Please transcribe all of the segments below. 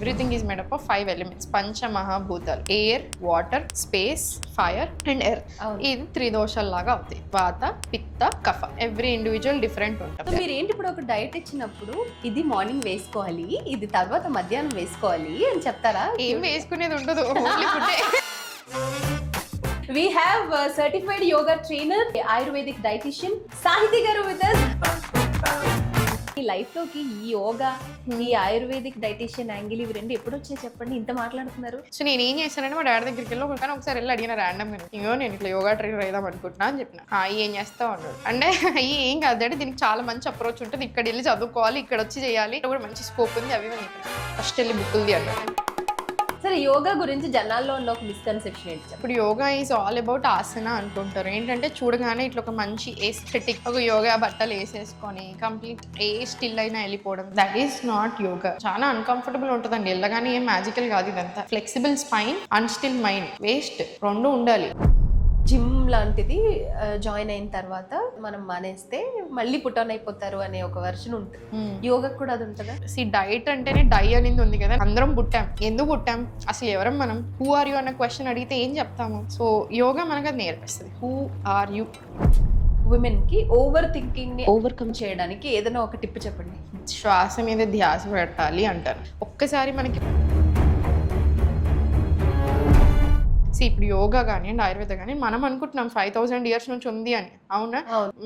Everything is made up of 5 elements, పంచ మహాభూతాలు, air, water, space, fire and air. ఇది 3 దోషాల లాగా అవుతాయి, వాత, పిత్త, కఫ. ఎవ్రీ ఇండివిజువల్ డిఫరెంట్ ఉంటుంది. మీరు ఏంటి ఇప్పుడు ఒక డైట్ ఇచ్చినప్పుడు ఇది మార్నింగ్ వేసుకోవాలి, ఇది తర్వాత మధ్యాహ్నం వేసుకోవాలి అని చెప్తారా? ఏం వేసుకునేది ఉండదు, ఓన్లీ ఫుడ్డే. We have a certified yoga trainer, Ayurvedic dietitian, Sahiti garu with us. ఈ లైఫ్ లోకి ఈ యోగా, ఈ ఆయుర్వేదిక్ డైటీషియన్ యాంగిల్ ఇవి రెండు ఎప్పుడు వచ్చాయి చెప్పండి, ఇంత మాట్లాడుతున్నారు? సో నేను ఏం చేస్తానంటే మా డాడీ దగ్గరికి వెళ్ళి ఒకసారి వెళ్ళి అడిగిన ర్యాండమ్ ఇంకో నేను ఇట్లా యోగా ట్రైనర్ అయిదాం అనుకుంటున్నా అని చెప్పిన. ఏం చేస్తావు అన్నాడు. అంటే ఏం కాదు అంటే దీనికి చాలా మంచి అప్రోచ్ ఉంటుంది, ఇక్కడ వెళ్ళి చదువుకోవాలి, ఇక్కడ వచ్చి చేయాలి, ఇక్కడ కూడా మంచి స్కోప్ ఉంది, అవి ఫస్ట్ వెళ్ళి బుక్కులు అన్నాడు. సరే, యోగా గురించి జనాల్లో ఉన్న ఒక మిస్కన్సెప్షన్ ఏంటి? ఇప్పుడు యోగా ఈజ్ ఆల్ అబౌట్ ఆసన అనుకుంటారు. ఏంటంటే చూడగానే ఇట్లా ఒక మంచి ఎస్థెటిక్ ఒక యోగా బట్టలు వేసేసుకొని కంప్లీట్ ఏ స్టిల్ అయినా వెళ్ళిపోవడం, దట్ ఈస్ నాట్ యోగా. చాలా అన్కంఫర్టబుల్ ఉంటుందండి, వెళ్ళగానే ఏం మ్యాజికల్ కాదు ఇదంతా. ఫ్లెక్సిబుల్ స్పైన్, అన్స్టిల్ మైండ్, వేస్ట్ రెండు ఉండాలి. జిమ్ లాంటిది జాయిన్ అయిన తర్వాత మనం మానేస్తే మళ్ళీ పుట్ ఆన్ అయిపోతారు అనే ఒక వెర్షన్ ఉంటుంది. యోగా కూడా అది ఉంటుందా? డైట్ అంటేనే డై అనేది ఉంది కదా, అందరం పుట్టాం, ఎందుకు పుట్టాం, అసలు ఎవరం మనం, హూ ఆర్ యూ అన్న క్వశ్చన్ అడిగితే ఏం చెప్తాము? సో యోగా మనకు అది నేర్పిస్తుంది, హూ ఆర్ యూ. ఉమెన్ కి ఓవర్ థింకింగ్ ని ఓవర్కమ్ చేయడానికి ఏదైనా ఒక టిప్ చెప్పండి. శ్వాస మీద ధ్యాస పెట్టాలి అంటారు. ఒక్కసారి మనకి ఇప్పుడు యోగా కానీ అండ్ ఆయుర్వేద కానీ మనం అనుకుంటున్నాం 5000 years నుంచి ఉంది అని. అవునా?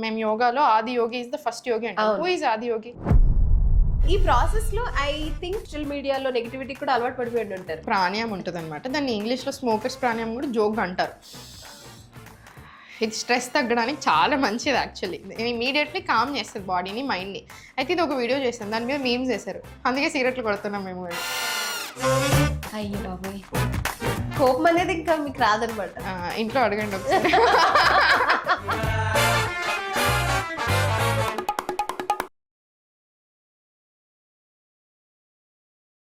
మేము యోగాలో ఆది యోగి ఇస్ ద ఫస్ట్ యోగి అంటే హూ ఇస్ ఆది యోగి? ఈ ప్రాసెస్ లో ఐ థింక్ సోషల్ మీడియాలో నెగిటివిటీ కూడా అలవాటు పడిపోయి ఉంటారు. ప్రాణాయామం ఉంటుంది అనమాట, దాన్ని ఇంగ్లీష్లో స్మోకర్స్ ప్రాణాయామం కూడా జోక్గా అంటారు. ఇది స్ట్రెస్ తగ్గడానికి చాలా మంచిది యాక్చువల్లీ. ఇమీడియట్లీ కామ్ చేస్తుంది బాడీని, మైండ్ని. అయితే ఇది ఒక వీడియో చేస్తాను, దాని మీద మీమ్స్ చేశారు, అందుకే సిగరెట్లు కొడుతున్నాం మేము. అయ్యో బాబోయ్, కోపం అనేది ఇంకా మీకు రాదనమాట. ఇంట్లో అడగండి ఒకసారి.